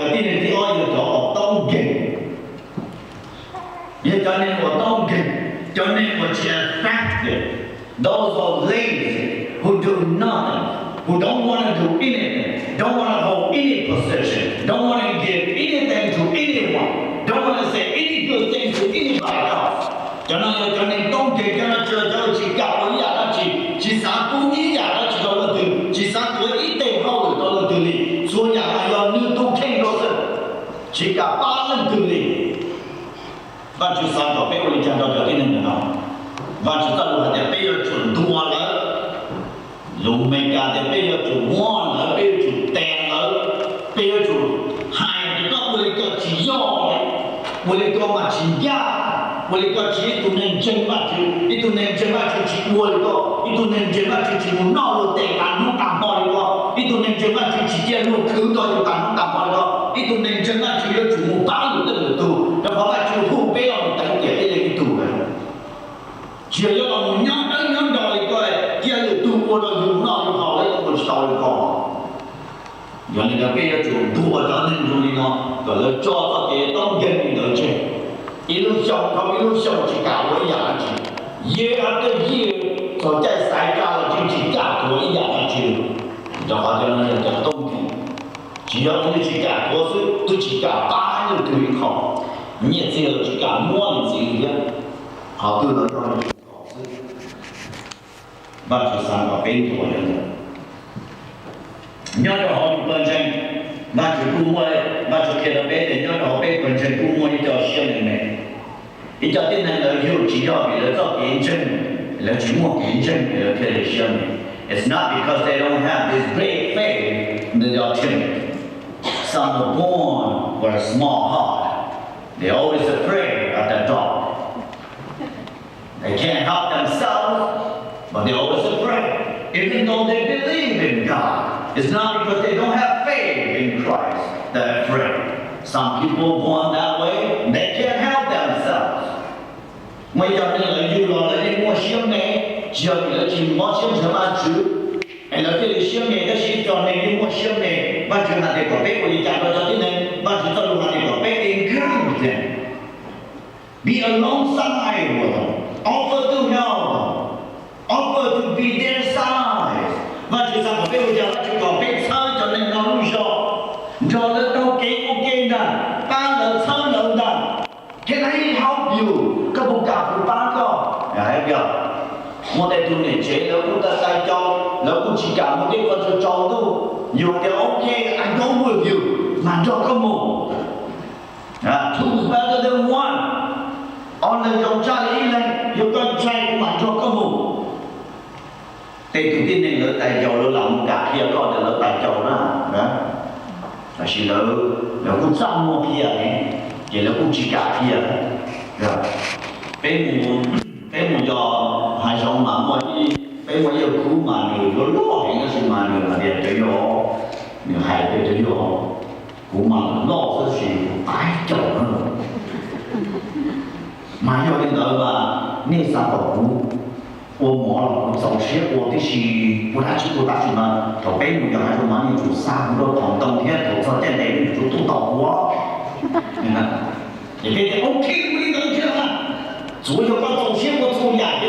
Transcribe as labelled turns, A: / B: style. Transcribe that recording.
A: 有啲人啲愛要咗我當勁，要cho nên我當勁，cho nên我只 affected. Those who are lazy, who do nothing, who don't want to do anything, don't want to hold any position, don't want to give anything to anyone, don't want to say any good thing to anybody else. Cho nên tông kỳ cho nó chưa cho chỉ gặp với nhà đó chỉ sáng cũng ý nhà đó chỉ cho nó từ chỉ sáng cũng ý tiền hậu được cho nó từ đi xuống nhà là do như tu khen đó rồi chỉ cả 3 lần từ đi và chỉ sáng có bé đi chẳng cho cái này nữa và chỉ ta luôn là bé chuẩn đua nữa luôn mấy cái để bé chuẩn ngon nữa bé chuẩn tiền nữa bé chuẩn hai cái đó mới có chỉ do mới có mà chỉ giá boleh kau ciri tu neng jembat tu, itu neng jembat tu ciri boleh kau, itu neng jembat tu ciri nak lu tekan lu kampor kau, itu neng jembat tu ciri dia lu kau tu kan lu kampor kau, itu neng jembat tu dia cuma bang lu tu, dan kalau cuma hu be orang tak dia dia itu kan, dia yang orang nyam dari kau, dia lu tu orang lu nak lu kau le kau tahu kau, yang ni dah be cuma dua orang tu ni no, kalau jawab diaต้องเย็นเดือดเช่一路上他一路上去搞我牙去，year after year， 所在晒家了就去搞我牙去，就好像那叫冬天，只要你去搞，我是都去搞8年都好，你也只有去搞1年这样，好多人让你去搞事，那就3个变多人了，你要好你本身。那就估摸，那就看到别人要老辈本身估摸一条线里面，一条电脑的有几条比了照验证，了去摸验证了看的线里。It's not because they don't have this great faith that they're timid. Some were born with a small heart. They're always afraid of the dark. They can't help themselves, but they're always afraid, even though they believe in God. It's not because they don't have faith in Christ they're afraid. Some people born that way, they can't help themselves. Bây giờ mình lại dù là đi mua xiêm này, giờ mình lại chỉ mua xiêm cho ba chữ. Hay là cái xiêm này, cái xiêm cho này đi mua xiêm này, ba chữ là để có bé của đi chạm cho thế này, ba chữ cho là để có bé encourage them. Be alongside with them, offer to help them, offer to be their side. Và chỉ rằng cái bây giờ chỉ có biết sao cho nên nó luôn cho nó đâu kế ok nè, ta là sao đâu nè, can I help you? Các bộ cả của ba có, hiểu chưa? Một đại tu này chế nó cũng ta sai cho, nó cũng chỉ cả một cái con cho thôi, nhiều cái ok, I go with you, mà cho có một, two is better than one, only trong cha lý này, yêu con trai của mà cho có một. Tên tụi tin này lỡ tài dầu lỡ lòng cả kia có để lỡ tài dầu đó là chỉ lỡ cũng trăm mua kia này chỉ lỡ cũng chỉ cả kia rồi cái mùa gió hai sông mà mọi cái mọi yêu cũ mà người nó lo hay nó xin mà người là để cho gió người hay để cho gió cũ mà lo cái gì phải chậu nữa mà do cái đời mà nên sao bảo我摸了，早些我的是不大去不大去嘛，头背木要还是嘛，你做3个碰冬天头上在内你做多到我，你看，你别讲 OK， 我你能听吗？主要把早些我做牙。